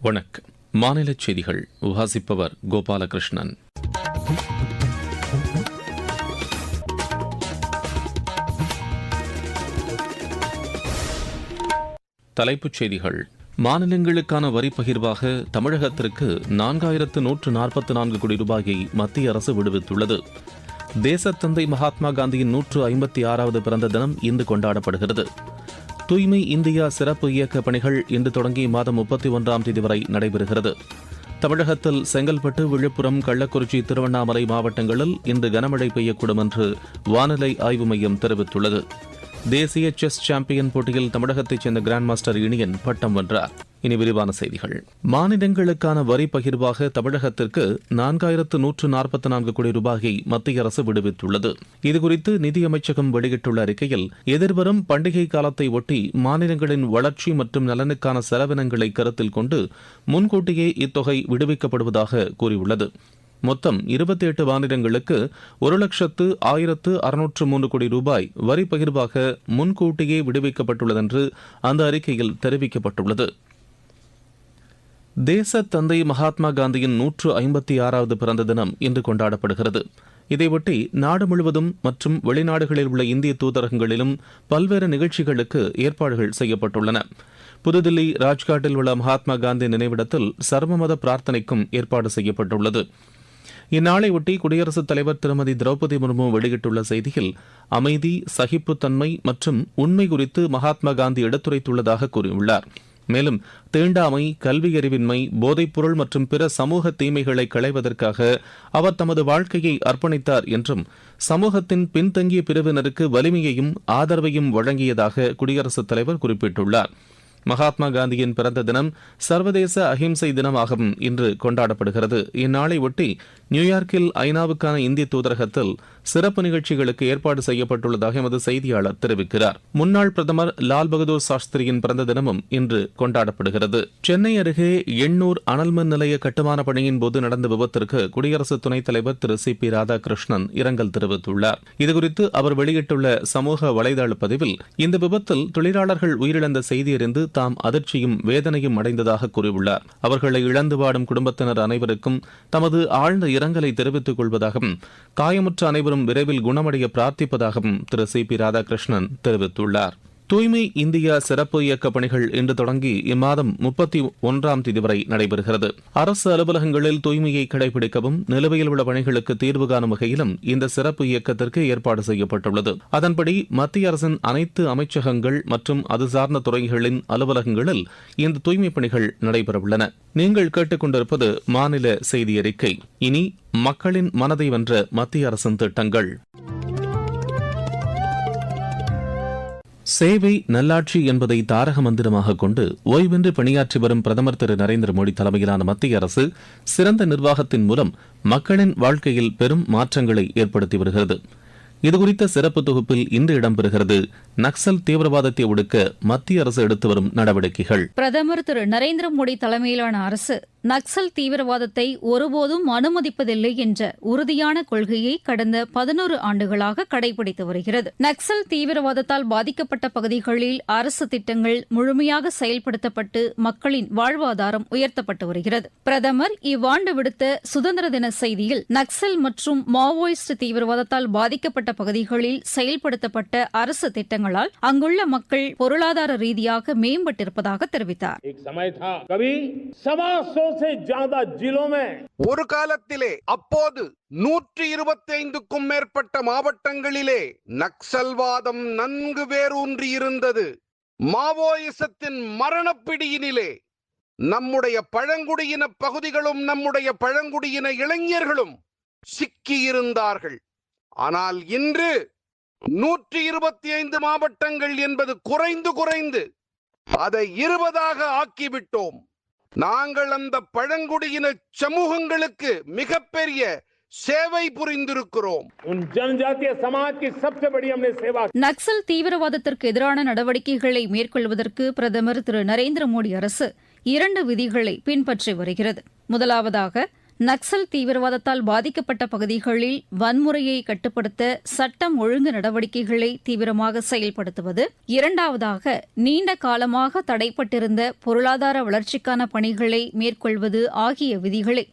வணக்கம். மாநிலச் செய்திகள் வாசிப்பவர் கோபாலகிருஷ்ணன். தலைப்புச் செய்திகள். மாநிலங்களுக்கான வரி பகிர்வாக தமிழகத்திற்கு 4144 கோடி ரூபாயை மத்திய அரசு விடுவித்துள்ளது. தேசத்தந்தை மகாத்மா காந்தியின் 156வது பிறந்த தினம் இன்று கொண்டாடப்படுகிறது. தூய்மை இந்தியா சிறப்பு இயக்க பணிகள் இன்று தொடங்கி மாதம் 31ஆம் தேதி வரை நடைபெறுகிறது. தமிழகத்தில் செங்கல்பட்டு, விழுப்புரம், கள்ளக்குறிச்சி, திருவண்ணாமலை மாவட்டங்களில் இன்று கனமழை பெய்யக்கூடும் என்று வானிலை ஆய்வு மையம் தெரிவித்துள்ளது. தேசிய செஸ் சாம்பியன் போட்டியில் தமிழகத்தைச் சேர்ந்த கிராண்ட் மாஸ்டர் இனியன் பட்டம் வென்றார். இனி விரிவான செய்திகள். மாநிலங்களுக்கான வரி பகிர்வாக தமிழகத்திற்கு 4144 கோடி ரூபாயை மத்திய அரசு விடுவித்துள்ளது. இதுகுறித்து நிதியமைச்சகம் வெளியிட்டுள்ள அறிக்கையில், எதிர்வரும் பண்டிகை காலத்தை ஒட்டி மாநிலங்களின் வளர்ச்சி மற்றும் நலனுக்கான செலவினங்களை கருத்தில் கொண்டு முன்கூட்டியே இத்தொகை விடுவிக்கப்படுவதாக கூறியுள்ளது. மொத்தம் 28 மாநிலங்களுக்கு 1,01,603 கோடி ரூபாய் வரி பகிர்வாக முன்கூட்டியே விடுவிக்கப்பட்டுள்ளதென்று அந்த அறிக்கையில் தெரிவிக்கப்பட்டுள்ளது. தேசத்தந்தை மகாத்மா காந்தியின் 156வது பிறந்த தினம் இன்று கொண்டாடப்படுகிறது. இதையொட்டி நாடு முழுவதும் மற்றும் வெளிநாடுகளில் உள்ள இந்திய தூதரகங்களிலும் பல்வேறு நிகழ்ச்சிகளுக்கு ஏற்பாடுகள் செய்யப்பட்டுள்ளன. புதுதில்லி ராஜ்காட்டில் உள்ள மகாத்மா காந்தி நினைவிடத்தில் சர்வமத பிரார்த்தனைக்கும் ஏற்பாடு செய்யப்பட்டுள்ளது. இந்நாளையொட்டி குடியரசுத் தலைவர் திருமதி திரௌபதி முர்மு வெளியிட்டுள்ள செய்தியில், அமைதி, சகிப்புத்தன்மை மற்றும் உண்மை குறித்து மகாத்மா காந்தி எடுத்துரைத்துள்ளதாக கூறியுள்ளார். மேலும் தீண்டாமை, கல்வியறிவின்மை, போதைப்பொருள் மற்றும் பிற சமூக தீமைகளை களைவதற்காக அவர் தமது வாழ்க்கையை அர்ப்பணித்தார் என்றும், சமூகத்தின் பின்தங்கிய பிரிவினருக்கு வலிமையையும் ஆதரவையும் வழங்கியதாக குடியரசுத் தலைவர் குறிப்பிட்டுள்ளார். மகாத்மா காந்தியின் பிறந்த தினம் சர்வதேச அஹிம்சை தினமாகவும் இன்று கொண்டாடப்படுகிறது. இந்நாளை ஒட்டி நியூயார்க்கில் ஐநாவுக்கான இந்திய தூதரகத்தில் சிறப்பு நிகழ்ச்சிகளுக்கு ஏற்பாடு செய்யப்பட்டுள்ளதாக எமது செய்தியாளர் தெரிவிக்கிறார். முன்னாள் பிரதமர் லால் பகதூர் சாஸ்திரியின் பிறந்த தினமும் இன்று கொண்டாடப்படுகிறது. சென்னை அருகே எண்ணூர் அனல்மின் நிலைய கட்டுமான பணியின் போது நடந்த விபத்திற்கு குடியரசு துணைத் தலைவர் திரு சி.பி. ராதாகிருஷ்ணன் இரங்கல் தெரிவித்துள்ளார். இதுகுறித்து அவர் வெளியிட்டுள்ள சமூக வலைதள பதிவில், இந்த விபத்தில் தொழிலாளர்கள் உயிரிழந்த செய்தி அறிந்து தாம் அதிர்ச்சியும் வேதனையும் அடைந்ததாக கூறியுள்ளார். அவர்களை இழந்து வாடும் குடும்பத்தினர் அனைவருக்கும் தமது ஆழ்ந்த இரங்கலை தெரிவித்துக் கொள்வதாகவும், காயமுற்ற அனைவரும் விரைவில் குணமடைய பிரார்த்திப்பதாகவும் திரு சி.பி. ராதாகிருஷ்ணன் தெரிவித்துள்ளார். தூய்மை இந்தியா சிறப்பு இயக்க பணிகள் இன்று தொடங்கி இம்மாதம் 31ஆம் தேதி வரை நடைபெறுகிறது. அரசு அலுவலகங்களில் தூய்மையை கடைபிடிக்கவும், நிலுவையில் உள்ள பணிகளுக்கு தீர்வு காணும் வகையிலும் இந்த சிறப்பு இயக்கத்திற்கு ஏற்பாடு செய்யப்பட்டுள்ளது. அதன்படி மத்திய அரசின் அனைத்து அமைச்சகங்கள் மற்றும் அது சார்ந்த துறைகளின் அலுவலகங்களில் இந்த தூய்மை பணிகள் நடைபெறவுள்ளன. நீங்கள் கேட்டுக்கொண்டிருப்பது மாநில செய்தி அறிக்கை. இனி மக்களின் மனதை வென்ற மத்திய அரசின் திட்டங்கள். சேவை நல்லாட்சி என்பதை தாரக மந்திரமாக கொண்டு ஓய்வின்றி பணியாற்றி வரும் பிரதமர் திரு நரேந்திர மோடி தலைமையிலான மத்திய அரசு சிறந்த நிர்வாகத்தின் மூலம் மக்களின் வாழ்க்கையில் பெரும் மாற்றங்களை ஏற்படுத்தி வருகிறது. இதுகுறித்த சிறப்பு தொகுப்பில் இன்று இடம்பெறுகிறது நக்சல் தீவிரவாதத்தை ஒடுக்க மத்திய அரசு எடுத்து வரும் நடவடிக்கைகள். பிரதமர் திரு நரேந்திர மோடி தலைமையிலான அரசு நக்சல் தீவிரவாதத்தை ஒருபோதும் அனுமதிப்பதில்லை என்ற உறுதியான கொள்கையை கடந்த 11 ஆண்டுகளாக கடைபிடித்து வருகிறது. நக்சல் தீவிரவாதத்தால் பாதிக்கப்பட்ட பகுதிகளில் அரசு திட்டங்கள் முழுமையாக செயல்படுத்தப்பட்டு மக்களின் வாழ்வாதாரம் உயர்த்தப்பட்டு வருகிறது. பிரதமர் இவ்வாண்டு விடுத்த சுதந்திர தின செய்தியில், நக்சல் மற்றும் மாவோயிஸ்ட் தீவிரவாதத்தால் பாதிக்கப்பட்ட பகுதிகளில் செயல்படுத்தப்பட்ட அரசு திட்டங்களால் அங்குள்ள மக்கள் பொருளாதார ரீதியாக மேம்பட்டிருப்பதாக தெரிவித்தார். ஒரு காலத்திலே அப்போது 125க்கும் மேற்பட்ட மாவட்டங்களிலே நக்சல்வாதம் நன்கு வேரூன்றியிருந்தது. மாவோயிசத்தின் மரணப்பிடியினிலே நம்முடைய பழங்குடியின பகுதிகளும் நம்முடைய பழங்குடியின இளைஞர்களும் சிக்கியிருந்தார்கள். ஆனால் இன்று 125 மாவட்டங்கள் என்பது குறைந்து அதை 20ஆக ஆக்கிவிட்டோம். நாங்கள் அந்த பழங்குடியின சமூகங்களுக்கு மிகப்பெரிய சேவை புரிந்திருக்கிறோம். நக்சல் தீவிரவாதத்திற்கு எதிரான நடவடிக்கைகளை மேற்கொள்வதற்கு பிரதமர் திரு நரேந்திர மோடி அரசு 2 விதிகளை பின்பற்றி வருகிறது. முதலாவதாக, நக்சல் தீவிரவாதத்தால் பாதிக்கப்பட்ட பகுதிகளில் வன்முறையை கட்டுப்படுத்த சட்டம் ஒழுங்கு நடவடிக்கைகளை தீவிரமாக செயல்படுத்துவது, இரண்டாவதாக நீண்ட காலமாக தடைப்பட்டிருந்த பொருளாதார வளர்ச்சிக்கான பணிகளை மேற்கொள்வது ஆகிய விதிகளை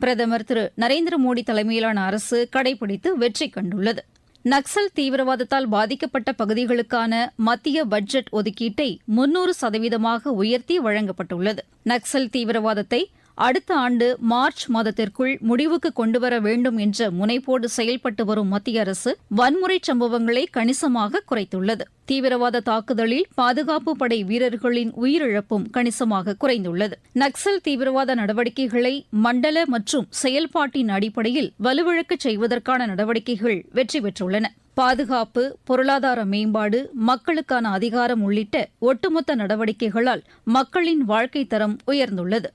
பிரதமர் திரு நரேந்திர மோடி தலைமையிலான அரசு கடைபிடித்து வெற்றி கண்டுள்ளது. நக்சல் தீவிரவாதத்தால் பாதிக்கப்பட்ட பகுதிகளுக்கான மத்திய பட்ஜெட் ஒதுக்கீட்டை 300% உயர்த்தி வழங்கப்பட்டுள்ளது. நக்சல் தீவிரவாதத்தை அடுத்த ஆண்டு மார்ச் மாதத்திற்குள் முடிவுக்கு கொண்டுவர வேண்டும் என்ற முனைப்போடு செயல்பட்டு வரும் மத்திய அரசு வன்முறை சம்பவங்களை கணிசமாக குறைத்துள்ளது. தீவிரவாத தாக்குதலில் பாதுகாப்பு படை வீரர்களின் உயிரிழப்பும் கணிசமாக குறைந்துள்ளது. நக்சல் தீவிரவாத நடவடிக்கைகளை மண்டல மற்றும் செயல்பாட்டின் அடிப்படையில் வலுவிழக்கச் செய்வதற்கான நடவடிக்கைகள் வெற்றி பெற்றுள்ளன. பாதுகாப்பு, பொருளாதார மேம்பாடு, மக்களுக்கான அதிகாரம் உள்ளிட்ட ஒட்டுமொத்த நடவடிக்கைகளால் மக்களின் வாழ்க்கை தரம் உயர்ந்துள்ளது.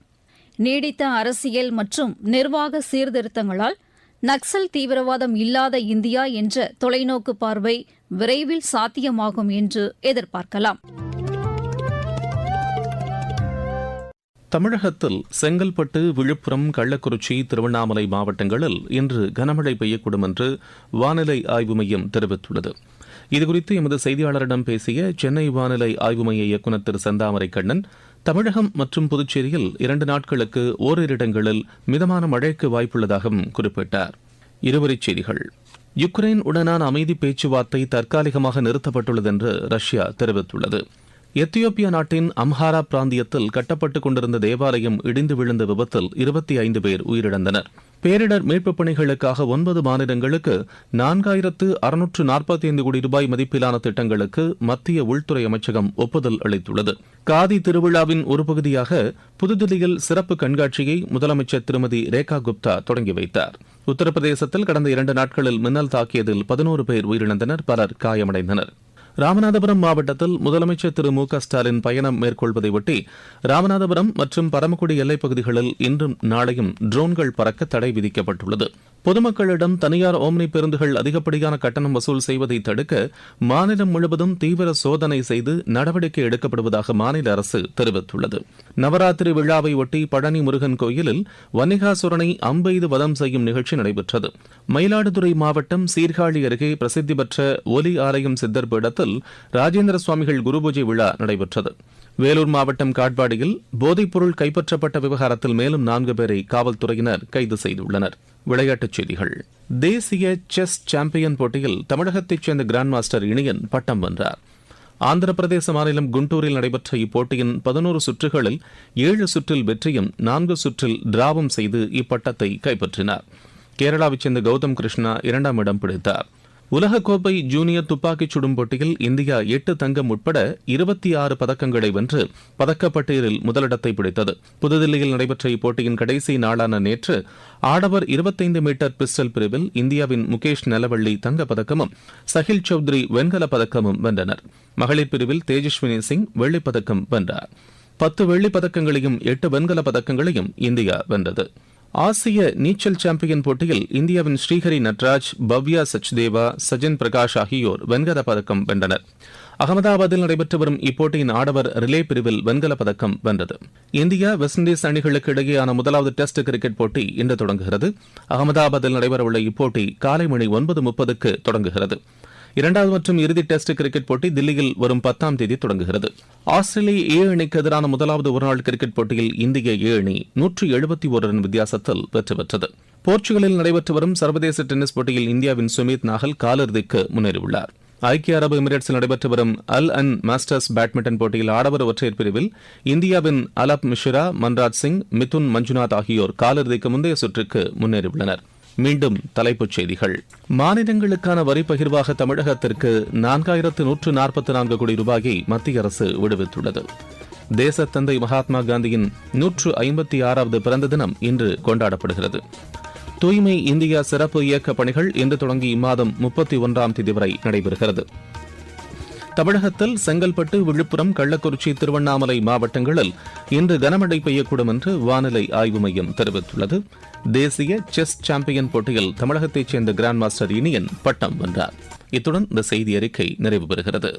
நீடித்த அரசியல் மற்றும் நிர்வாக சீர்திருத்தங்களால் நக்சல் தீவிரவாதம் இல்லாத இந்தியா என்ற தொலைநோக்கு பார்வை விரைவில் சாத்தியமாகும் என்று எதிர்பார்க்கலாம். தமிழகத்தில் செங்கல்பட்டு, விழுப்புரம், கள்ளக்குறிச்சி, திருவண்ணாமலை மாவட்டங்களில் இன்று கனமழை பெய்யக்கூடும் என்று வானிலை ஆய்வு மையம் தெரிவித்துள்ளது. இதுகுறித்து எமது செய்தியாளரிடம் பேசிய சென்னை வானிலை ஆய்வு மைய இயக்குநர் திரு செந்தாமரை கண்ணன், தமிழகம் மற்றும் புதுச்சேரியில் 2 நாட்களுக்கு ஓரிரு இடங்களில் மிதமான மழைக்கு வாய்ப்புள்ளதாகவும் குறிப்பிட்டார். இருவரிச் செய்திகள். யுக்ரைன் உடனான அமைதி பேச்சுவார்த்தை தற்காலிகமாக நிறுத்தப்பட்டுள்ளது என்று ரஷ்யா தெரிவித்துள்ளது. எத்தியோப்பியா நாட்டின் அம்ஹாரா பிராந்தியத்தில் கட்டப்பட்டுக் கொண்டிருந்த தேவாலயம் இடிந்து விழுந்த விபத்தில் 25 பேர் உயிரிழந்தனர். பேரிடர் மீட்புப் பணிகளுக்காக 9 மாநிலங்களுக்கு 4645 கோடி ரூபாய் மதிப்பிலான திட்டங்களுக்கு மத்திய உள்துறை அமைச்சகம் ஒப்புதல் அளித்துள்ளது. காதி திருவிழாவின் ஒரு பகுதியாக புதுதில்லியில் சிறப்பு கண்காட்சியை முதலமைச்சர் திருமதி ரேகா குப்தா தொடங்கி வைத்தார். உத்தரப்பிரதேசத்தில் கடந்த 2 நாட்களில் மின்னல் தாக்கியதில் 11 பேர் உயிரிழந்தனர், பலர் காயமடைந்தனர். ராமநாதபுரம் மாவட்டத்தில் முதலமைச்சர் திரு மு க ஸ்டாலின் பயணம் மேற்கொள்வதை ஒட்டி ராமநாதபுரம் மற்றும் பரமக்குடி எல்லைப் பகுதிகளில் இன்றும் நாளையும் ட்ரோன்கள் பறக்க தடை விதிக்கப்பட்டுள்ளது. பொதுமக்களிடம் தனியார் ஓம்னி பேருந்துகள் அதிகப்படியான கட்டணம் வசூல் செய்வதை தடுக்க மாநிலம் முழுவதும் தீவிர சோதனை செய்து நடவடிக்கை எடுக்கப்படுவதாக மாநில அரசு தெரிவித்துள்ளது. நவராத்திரி விழாவை ஒட்டி பழனி முருகன் கோயிலில் வன்னிகாசுரனை அம்பெய்து வதம் செய்யும் நிகழ்ச்சி நடைபெற்றது. மயிலாடுதுறை மாவட்டம் சீர்காழி அருகே பிரசித்தி பெற்ற ஒலி ஆலயம் சித்தர் பீடத்தில் ராஜேந்திர சுவாமிகள் குருபூஜை விழா நடைபெற்றது. வேலூர் மாவட்டம் காட்பாடியில் போதைப்பொருள் கைப்பற்றப்பட்ட விவகாரத்தில் மேலும் 4 பேரை காவல்துறையினர் கைது செய்துள்ளனர். விளையாட்டுச் செய்திகள். தேசிய செஸ் சாம்பியன் போட்டியில் தமிழகத்தைச் சேர்ந்த கிராண்ட் மாஸ்டர் இனியன் பட்டம் வென்றார். ஆந்திர பிரதேச மாநிலம் குண்டூரில் நடைபெற்ற இப்போட்டியின் 11 சுற்றுகளில் 7 சுற்றில் வெற்றியும் 4 சுற்றில் டிராவும் செய்து இப்பட்டத்தை கைப்பற்றினார். கேரளாவைச் சேர்ந்த கௌதம் கிருஷ்ணா 2ஆம் இடம் பிடித்தார். உலகக்கோப்பை ஜூனியர் துப்பாக்கிச் சுடும் போட்டியில் இந்தியா 8 தங்கம் உட்பட 26 பதக்கங்களை வென்று பதக்கப்பட்டியலில் முதலிடத்தை பிடித்தது. புதுதில்லியில் நடைபெற்ற இப்போட்டியின் கடைசி நாளான நேற்று ஆடவர் 25 மீட்டர் பிஸ்டல் பிரிவில் இந்தியாவின் முகேஷ் நலவள்ளி தங்கப்பதக்கமும் சஹில் சௌத்ரி வெண்கலப் பதக்கமும் வென்றனர். மகளிர் பிரிவில் தேஜஸ்வினி சிங் வெள்ளிப்பதக்கம் வென்றார். 10 வெள்ளிப் பதக்கங்களையும் 8 வெண்கலப் பதக்கங்களையும் இந்தியா வென்றது. ஆசிய நீச்சல் சாம்பியன் போட்டியில் இந்தியாவின் ஸ்ரீஹரி நட்ராஜ், பவ்யா சச்தேவா, சஜன் பிரகாஷ் ஆகியோர் வெண்கலப் பதக்கம் வென்றனர். அகமதாபாத்தில் நடைபெற்று வரும் இப்போட்டியின் ஆடவர் ரிலே பிரிவில் வெண்கலப் பதக்கம் வென்றது. இந்தியா வெஸ்ட் இண்டீஸ் அணிகளுக்கு இடையேயான முதலாவது டெஸ்ட் கிரிக்கெட் போட்டி இன்று தொடங்குகிறது. அகமதாபாத்தில் நடைபெறவுள்ள இப்போட்டி காலை மணி 9:30க்கு தொடங்குகிறது. 2வது மற்றும் இறுதி டெஸ்ட் கிரிக்கெட் போட்டி தில்லியில் வரும் 10ஆம் தேதி தொடங்குகிறது. ஆஸ்திரேலிய ஏ அணிக்கு எதிரான முதலாவது ஒருநாள் கிரிக்கெட் போட்டியில் இந்திய ஏ அணி 171 ரன் வித்தியாசத்தில் வெற்றி பெற்றது. போர்ச்சுகலில் நடைபெற்று வரும் சர்வதேச டென்னிஸ் போட்டியில் இந்தியாவின் சுமித் நாகல் காலிறுதிக்கு முன்னேறியுள்ளார். ஐக்கிய அரபு எமிரேட்ஸில் நடைபெற்று வரும் அல் அன் மாஸ்டர்ஸ் பேட்மிண்டன் போட்டியில் ஆடவர் ஒற்றையர் பிரிவில் இந்தியாவின் அலப் மிஷ்ரா, மன்ராஜ் சிங், மிதுன் மஞ்சுநாத் ஆகியோர் காலிறுதிக்கு முந்தைய சுற்றுக்கு முன்னேறியுள்ளனர். மீண்டும் தலைப்புச் செய்திகள். மாநிலங்களுக்கான வரி பகிர்வாக தமிழகத்திற்கு 4144 கோடி ரூபாயை மத்திய அரசு விடுவித்துள்ளது. தேசத்தந்தை மகாத்மா காந்தியின் 156வது பிறந்த தினம் இன்று கொண்டாடப்படுகிறது. தூய்மை இந்தியா சிறப்பு இயக்க பணிகள் இன்று தொடங்கி இம்மாதம் 31ஆம் தேதி வரை நடைபெறுகிறது. தமிழகத்தில் செங்கல்பட்டு, விழுப்புரம், கள்ளக்குறிச்சி, திருவண்ணாமலை மாவட்டங்களில் இன்று கனமழை பெய்யக்கூடும் என்று வானிலை ஆய்வு மையம் தெரிவித்துள்ளது. தேசிய செஸ் சாம்பியன் போட்டியில் தமிழகத்தைச் சேர்ந்த கிராண்ட் மாஸ்டர் இனியன் பட்டம் வென்றார். இத்துடன் இந்த செய்தி அறிக்கை நிறைவு பெறுகிறது.